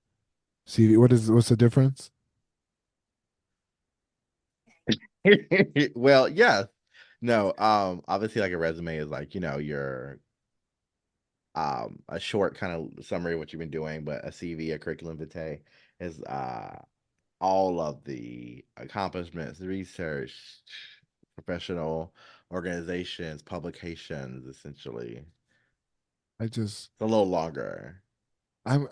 [SPEAKER 2] CV. What's the difference?
[SPEAKER 1] Well, yes. No, obviously like a resume is like, your a short kind of summary of what you've been doing, but a CV, a curriculum vitae is all of the accomplishments, the research, professional organizations, publications, essentially.
[SPEAKER 2] I just
[SPEAKER 1] It's a little longer.
[SPEAKER 2] I'm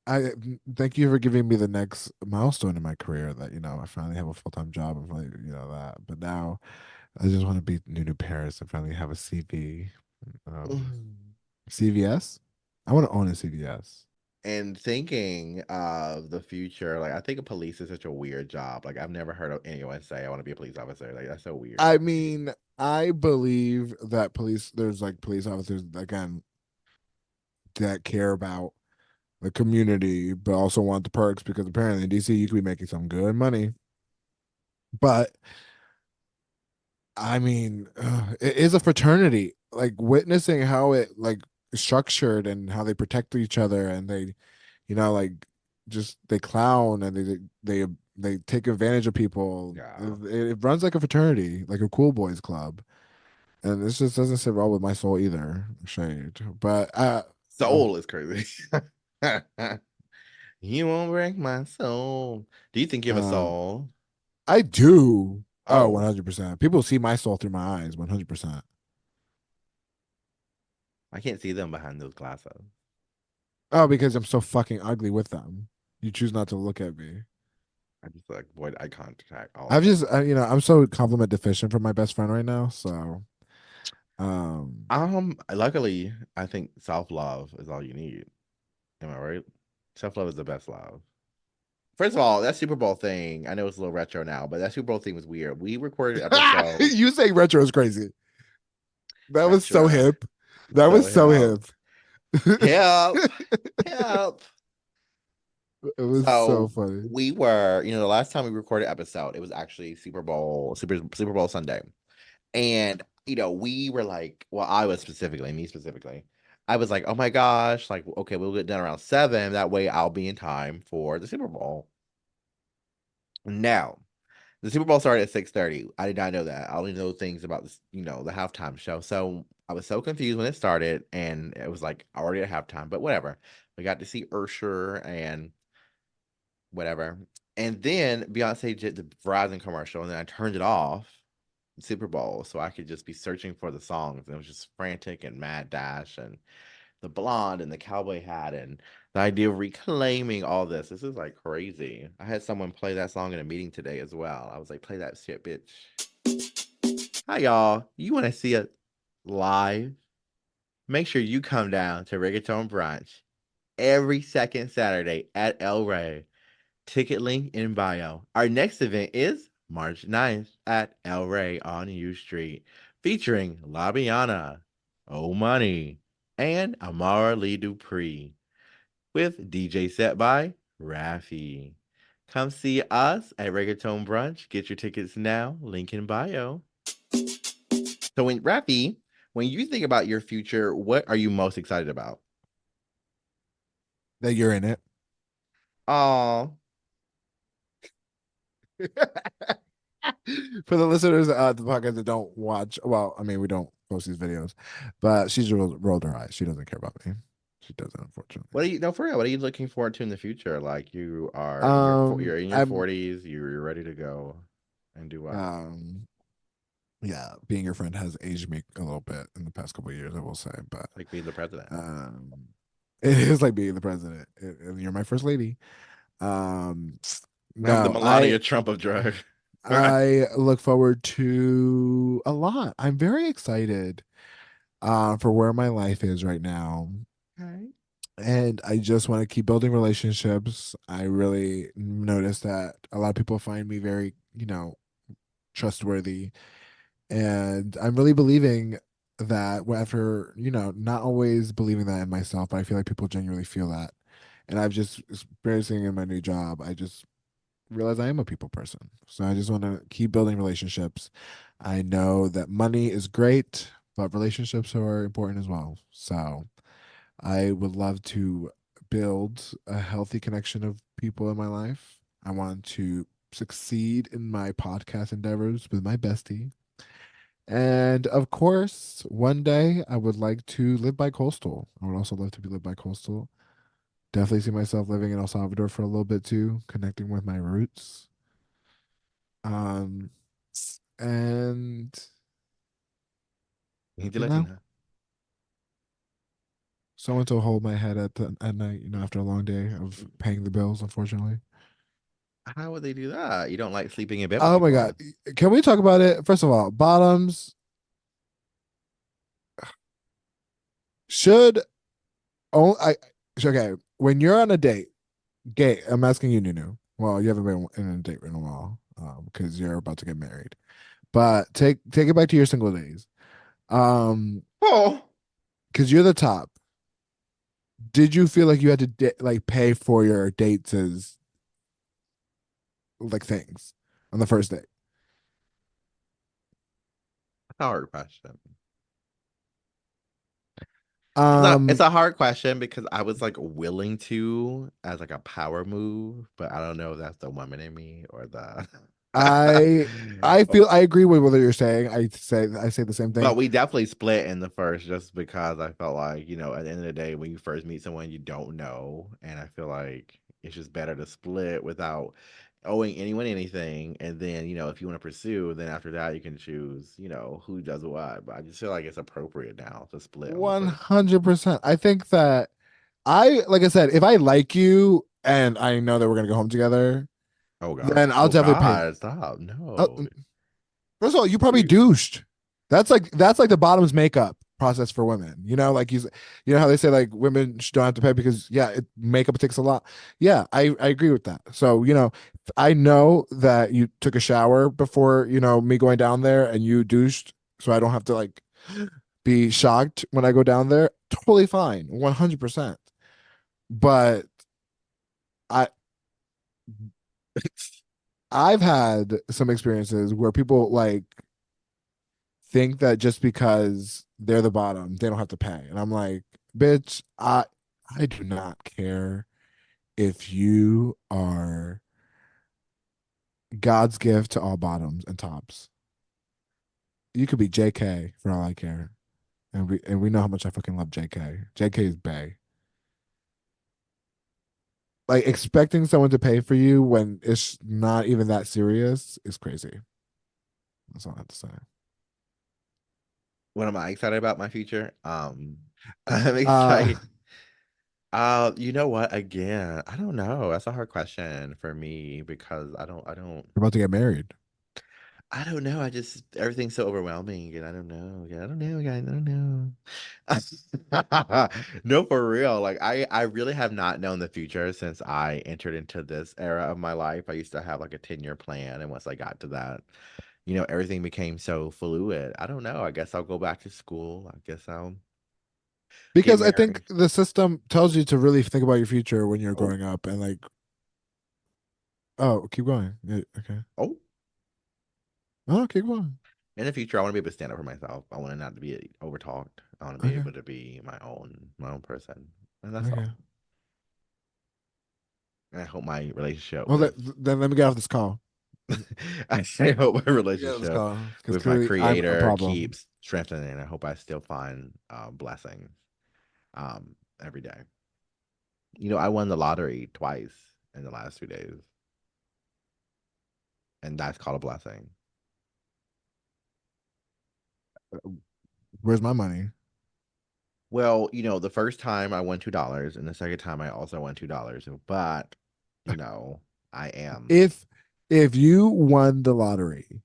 [SPEAKER 2] I thank you for giving me the next milestone in my career that I finally have a full-time job and finally that. But now I just want to be new Paris and finally have a CV. CVS. I want to own a CVS.
[SPEAKER 1] And thinking of the future, like I think a police is such a weird job. Like I've never heard of anyone say I want to be a police officer. Like that's so weird
[SPEAKER 2] I
[SPEAKER 1] to me.
[SPEAKER 2] mean, I believe that there's like police officers again that care about the community, but also want the perks because apparently in DC you could be making some good money. But I mean, it is a fraternity. Like witnessing how it like is structured and how they protect each other and they, like just they clown and they take advantage of people.
[SPEAKER 1] Yeah.
[SPEAKER 2] It runs like a fraternity, like a cool boys club, and this just doesn't sit well with my soul either. Shade, but
[SPEAKER 1] Soul is crazy. You won't break my soul. Do you think you have a
[SPEAKER 2] um,
[SPEAKER 1] soul?
[SPEAKER 2] I do. Oh,
[SPEAKER 1] Oh,
[SPEAKER 2] 100%. People see my soul through my eyes, 100%.
[SPEAKER 1] I can't see them behind those glasses.
[SPEAKER 2] Oh, because I'm so fucking ugly with them. You choose not to look at me.
[SPEAKER 1] I just like avoid eye contact
[SPEAKER 2] I've just,
[SPEAKER 1] altogether.
[SPEAKER 2] I'm so compliment deficient from my best friend right now. So, um,
[SPEAKER 1] Luckily, I think self love is all you need. Am I right? Self love is the best love. First of all, that Super Bowl thing, I know it's a little retro now, but that Super Bowl thing was weird. We recorded an episode
[SPEAKER 2] you saying retro is crazy. That was so
[SPEAKER 1] retro,
[SPEAKER 2] hip. That
[SPEAKER 1] so
[SPEAKER 2] was so
[SPEAKER 1] help,
[SPEAKER 2] hip.
[SPEAKER 1] help, help.
[SPEAKER 2] It was so
[SPEAKER 1] So
[SPEAKER 2] funny.
[SPEAKER 1] we were, the last time we recorded an episode, it was actually Super Bowl Sunday. And, we were like, well, I was specifically, me specifically, I was like, oh my gosh, like, okay, we'll get done around 7. That way I'll be in time for the Super Bowl. Now, the Super Bowl started at 6:30. I did not know that. I only know things about this, the halftime show. So I was so confused when it started, and it was like already at halftime, but whatever. We got to see Ursher and whatever. And then Beyonce did the Verizon commercial, and then I turned it off, Super Bowl, so I could just be searching for the songs. And it was just frantic and mad dash and the blonde and the cowboy hat and the idea of reclaiming all this. This is like crazy. I had someone play that song in a meeting today as well. I was like, play that shit, bitch. Hi, y'all. You want to see it live? Make sure you come down to Reggaeton Brunch every second Saturday at El Rey. Ticket link in bio. Our next event is March 9th at El Rey on U Street, featuring Labiana, O Money, and Amara Lee Dupree, with DJ set by Raffi. Come see us at Reggaeton Brunch. Get your tickets now. Link in bio. So when Raffi, when you think about your future, what are you most excited about?
[SPEAKER 2] That you're in it.
[SPEAKER 1] Oh,
[SPEAKER 2] For the listeners the podcast that don't watch, well, I mean, we don't post these videos, but she's rolled her eyes. She doesn't care about me. She doesn't, unfortunately.
[SPEAKER 1] what are you? No, for real. What are you looking forward to in the future? Like you are in you're in your
[SPEAKER 2] I'm
[SPEAKER 1] 40s. You're ready to go and do what?
[SPEAKER 2] um yeah, being your friend has aged me a little bit in the past couple of years, I will say, but
[SPEAKER 1] Like being the president.
[SPEAKER 2] um it is like being the president. And you're my first lady. Um
[SPEAKER 1] I'm the
[SPEAKER 2] no,
[SPEAKER 1] Melania Trump of drug.
[SPEAKER 2] I look forward to a lot. I'm very excited for where my life is right now.
[SPEAKER 1] Okay.
[SPEAKER 2] And I just want to keep building relationships. I really notice that a lot of people find me very, trustworthy. And I'm really believing that after, not always believing that in myself, but I feel like people genuinely feel that. And I've just experiencing in my new job, I just realize I am a people person. So I just want to keep building relationships. I know that money is great, but relationships are important as well. So I would love to build a healthy connection of people in my life. I want to succeed in my podcast endeavors with my bestie. And of course, one day I would like to live by coastal. I would also love to be lived by coastal. Definitely see myself living in El Salvador for a little bit too, connecting with my roots. Um, and
[SPEAKER 1] Hindi
[SPEAKER 2] you know,
[SPEAKER 1] Latina.
[SPEAKER 2] someone to hold my head at night. After a long day of paying the bills, unfortunately.
[SPEAKER 1] How would they do that? You don't like sleeping in bed with
[SPEAKER 2] Oh my God.
[SPEAKER 1] people?
[SPEAKER 2] Can we talk about it? First of all, bottoms should only okay. When you're on a date, gay, I'm asking you, Nunu. Well, you haven't been in a date in a while, because you're about to get married. But take it back to your single days.
[SPEAKER 1] Oh,
[SPEAKER 2] Because you're the top. Did you feel like you had to like pay for your dates as like things on the first date?
[SPEAKER 1] that's a hard question. It's
[SPEAKER 2] Um,
[SPEAKER 1] a hard question because I was like willing to as like a power move, but I don't know if that's the woman in me or the
[SPEAKER 2] I I feel I agree with what you're saying. I say the same thing.
[SPEAKER 1] But we definitely split in the first just because I felt like, at the end of the day, when you first meet someone you don't know, and I feel like it's just better to split without owing anyone anything. And then, if you want to pursue, then after that you can choose, who does what. But I just feel like it's appropriate now to split on the first.
[SPEAKER 2] 100%. I think that like I said, if I like you and I know that we're gonna go home together,
[SPEAKER 1] Oh God.
[SPEAKER 2] then I'll
[SPEAKER 1] Oh
[SPEAKER 2] definitely pay.
[SPEAKER 1] God. Stop.
[SPEAKER 2] Uh,
[SPEAKER 1] No.
[SPEAKER 2] First of all, you probably
[SPEAKER 1] Dude.
[SPEAKER 2] douched. That's like the bottom's makeup process for women. Like you know how they say like women don't have to pay because makeup takes a lot. Yeah, I agree with that. So I know that you took a shower before me going down there and you douched, so I don't have to like be shocked when I go down there. Totally fine, 100%. But I I've had some experiences where people like think that just because they're the bottom, they don't have to pay. And I'm like, bitch, I do not care if you are God's gift to all bottoms and tops. You could be JK for all I care. And we know how much I fucking love JK. JK is Bay. Like expecting someone to pay for you when it's not even that serious is crazy. That's all I have to say.
[SPEAKER 1] What am I excited about my future? I'm
[SPEAKER 2] Uh
[SPEAKER 1] excited. You know what? Again, I don't know. That's a hard question for me because
[SPEAKER 2] we're about to get married.
[SPEAKER 1] I don't know. I just everything's so overwhelming, and I don't know. Yeah, I don't know, guys. I don't know. No, for real. Like I really have not known the future since I entered into this era of my life. I used to have like a 10-year plan, and once I got to that, everything became so fluid. I don't know. I guess I'll go back to school. I guess I'll get
[SPEAKER 2] Because I think
[SPEAKER 1] married.
[SPEAKER 2] the system tells you to really think about your future when you're
[SPEAKER 1] Oh,
[SPEAKER 2] growing up and like, oh, keep going. Yeah, okay.
[SPEAKER 1] oh.
[SPEAKER 2] Oh, keep going.
[SPEAKER 1] In the future, I want to be able to stand up for myself. I want to not to be overtalked. I want to be
[SPEAKER 2] Okay.
[SPEAKER 1] able to be my own person, and that's
[SPEAKER 2] Okay.
[SPEAKER 1] all. And I hope my relationship
[SPEAKER 2] Well,
[SPEAKER 1] with
[SPEAKER 2] then let me get off this call.
[SPEAKER 1] I hope my
[SPEAKER 2] Let me get off this
[SPEAKER 1] relationship
[SPEAKER 2] call because
[SPEAKER 1] with my
[SPEAKER 2] clearly I'm a
[SPEAKER 1] creator
[SPEAKER 2] problem.
[SPEAKER 1] keeps strengthening. I hope I still find blessings every day. I won the lottery twice in the last 2 days, and that's called a blessing.
[SPEAKER 2] Where's my money?
[SPEAKER 1] Well, the first time I won $2, and the second time I also won $2. But, you know, I am.
[SPEAKER 2] If if you won the lottery,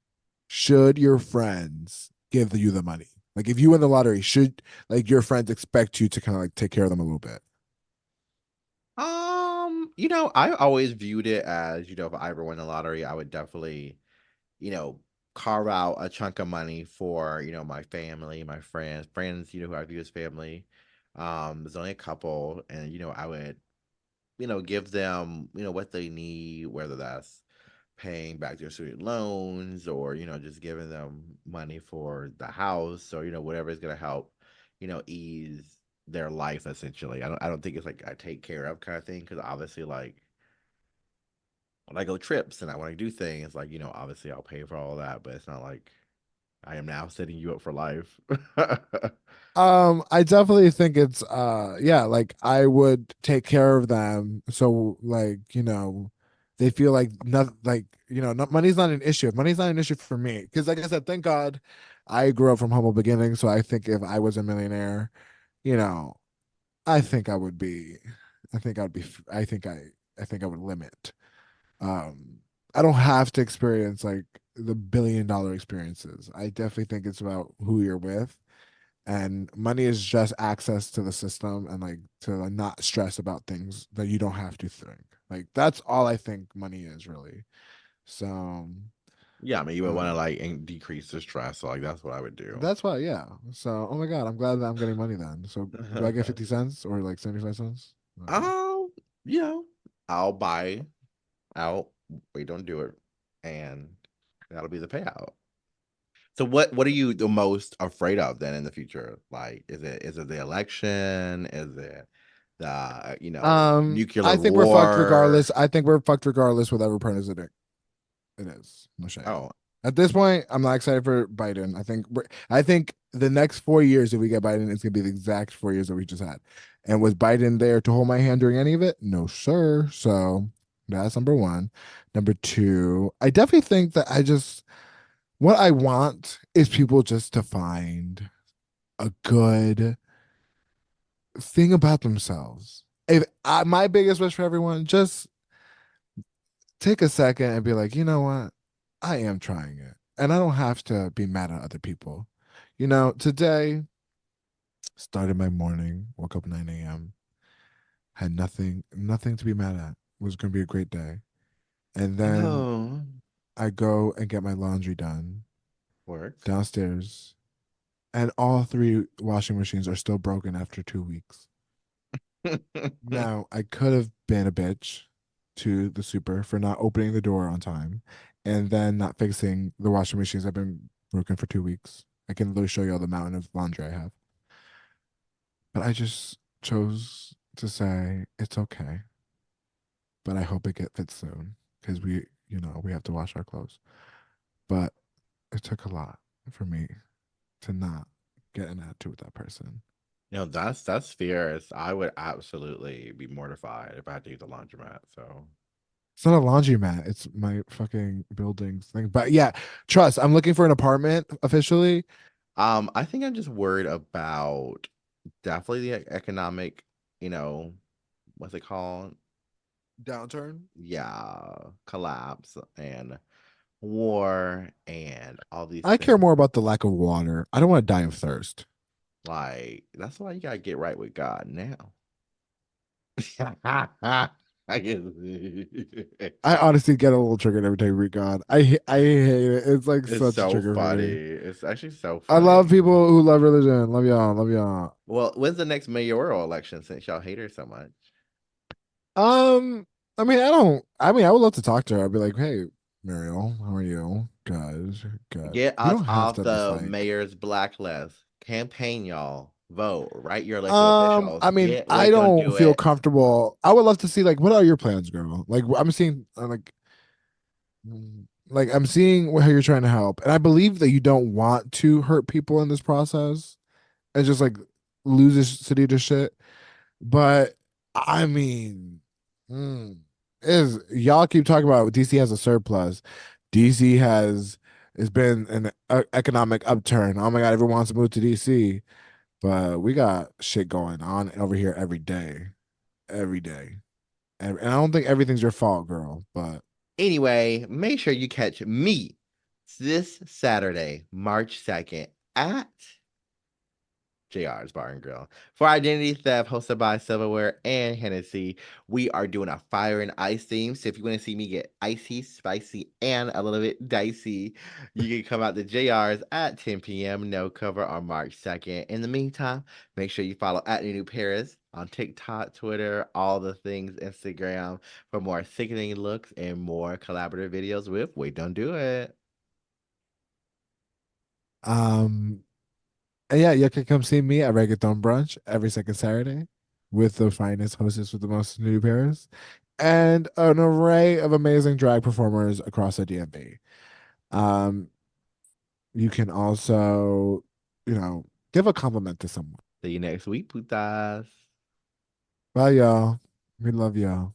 [SPEAKER 2] should your friends give you the money? Like if you win the lottery, should like your friends expect you to kind of like take care of them a little bit?
[SPEAKER 1] I always viewed it as, if I ever win the lottery, I would definitely, you know, carve out a chunk of money for, my family, my friends, who I view as family. There's only a couple, and, I would, give them, what they need, whether that's paying back their student loans or, just giving them money for the house or, whatever is going to help, ease their life essentially. I don't think it's like I take care of kind of thing because obviously like when I go trips and I want to do things like, obviously I'll pay for all that, but it's not like I am now setting you up for life.
[SPEAKER 2] I definitely think it's yeah, like I would take care of them so like, they feel like not like, not, money's not an issue. Money's not an issue for me. Because like I said, thank God I grew up from humble beginnings. So I think if I was a millionaire, you know, I think I would be I think I'd be I think I would limit. Um I don't have to experience like the $1 billion experiences. I definitely think it's about who you're with, and money is just access to the system and like to like, not stress about things that you don't have to think. Like that's all I think money is really. So
[SPEAKER 1] Yeah, I mean, you would want to
[SPEAKER 2] um
[SPEAKER 1] like decrease the stress. So like that's what I would do.
[SPEAKER 2] that's why, yeah. So oh my god, I'm glad that I'm getting money then. So do I get 50 cents or like 75 cents?
[SPEAKER 1] um, you know, I'll buy out. We don't do it, and that'll be the payout. So what are you the most afraid of then in the future? Like, is it the election? Is it the
[SPEAKER 2] I
[SPEAKER 1] nuclear
[SPEAKER 2] think we're fucked
[SPEAKER 1] war?
[SPEAKER 2] regardless. I think we're fucked regardless whatever president it is. No shade.
[SPEAKER 1] Oh,
[SPEAKER 2] At this point, I'm not excited for Biden. I think the next 4 years, if we get Biden, it's gonna be the exact 4 years that we just had. And was Biden there to hold my hand during any of it? No, sir. So that's number one. Number two, I definitely think that what I want is people just to find a good thing about themselves. If my biggest wish for everyone, just take a second and be like, you know what? I am trying it. And I don't have to be mad at other people. Today started my morning, woke up 9 a.m., had nothing to be mad at. It was going to be a great day. And then
[SPEAKER 1] Oh,
[SPEAKER 2] I go and get my laundry done
[SPEAKER 1] works.
[SPEAKER 2] downstairs, and all three washing machines are still broken after 2 weeks. Now, I could have been a bitch to the super for not opening the door on time and then not fixing the washing machines that have been broken for 2 weeks. I can literally show you all the mountain of laundry I have. But I just chose to say it's okay, but I hope it get fixed soon because we have to wash our clothes. But it took a lot for me to not get an attitude with that person.
[SPEAKER 1] That's fierce. I would absolutely be mortified if I had to use a laundromat. So,
[SPEAKER 2] It's not a laundromat. It's my fucking building's thing. But yeah, trust. I'm looking for an apartment officially.
[SPEAKER 1] I think I'm just worried about definitely the economic, you know, what's it called?
[SPEAKER 2] Downturn.
[SPEAKER 1] Yeah, collapse and war and all these
[SPEAKER 2] I care
[SPEAKER 1] things.
[SPEAKER 2] more about the lack of water. I don't want to die of thirst.
[SPEAKER 1] Like, that's why you gotta get right with God now. I guess.
[SPEAKER 2] I honestly get a little triggered every time we read God. I hate it. It's like
[SPEAKER 1] It's
[SPEAKER 2] such a
[SPEAKER 1] so
[SPEAKER 2] trigger for
[SPEAKER 1] funny.
[SPEAKER 2] me.
[SPEAKER 1] It's actually so
[SPEAKER 2] I love
[SPEAKER 1] funny.
[SPEAKER 2] people who love religion. Love y'all. Love y'all.
[SPEAKER 1] Well, when's the next mayoral election since y'all hate her so much?
[SPEAKER 2] Um, I mean, I don't. I mean, I would love to talk to her. I'd be like, "Hey, Muriel, how are you? Good, good."
[SPEAKER 1] Get
[SPEAKER 2] We
[SPEAKER 1] us
[SPEAKER 2] don't have
[SPEAKER 1] off
[SPEAKER 2] to just
[SPEAKER 1] the
[SPEAKER 2] like.
[SPEAKER 1] mayor's blacklist. Campaign, y'all. Vote. Write your elected officials.
[SPEAKER 2] I mean,
[SPEAKER 1] Get
[SPEAKER 2] I
[SPEAKER 1] like don't
[SPEAKER 2] don't
[SPEAKER 1] do
[SPEAKER 2] feel
[SPEAKER 1] it.
[SPEAKER 2] comfortable. I would love to see like, what are your plans, girl? Like, I'm seeing how you're trying to help, and I believe that you don't want to hurt people in this process and just like lose this city to shit. But I mean, mm, is y'all keep talking about DC has a surplus. DC has been an economic upturn. Oh my god, everyone wants to move to DC, but we got shit going on over here every day, and I don't think everything's your fault, girl. But
[SPEAKER 1] Anyway, make sure you catch me this Saturday, March 2nd at JR's Bar and Grill. For Identity Theft, hosted by Silverware and Hennessy, we are doing a fire and ice theme. So if you want to see me get icy, spicy, and a little bit dicey, you can come out to JR's at 10 p.m. No cover on March 2nd. In the meantime, make sure you follow at New Paris on TikTok, Twitter, all the things, Instagram, for more sickening looks and more collaborative videos with Wait Don't Do It.
[SPEAKER 2] um, and yeah, you can come see me at Reggaeton Brunch every second Saturday with the finest hostess with the most new pairs and an array of amazing drag performers across the DMV. Um, you can also, give a compliment to someone.
[SPEAKER 1] See you next week, putas.
[SPEAKER 2] Bye, y'all. We love y'all.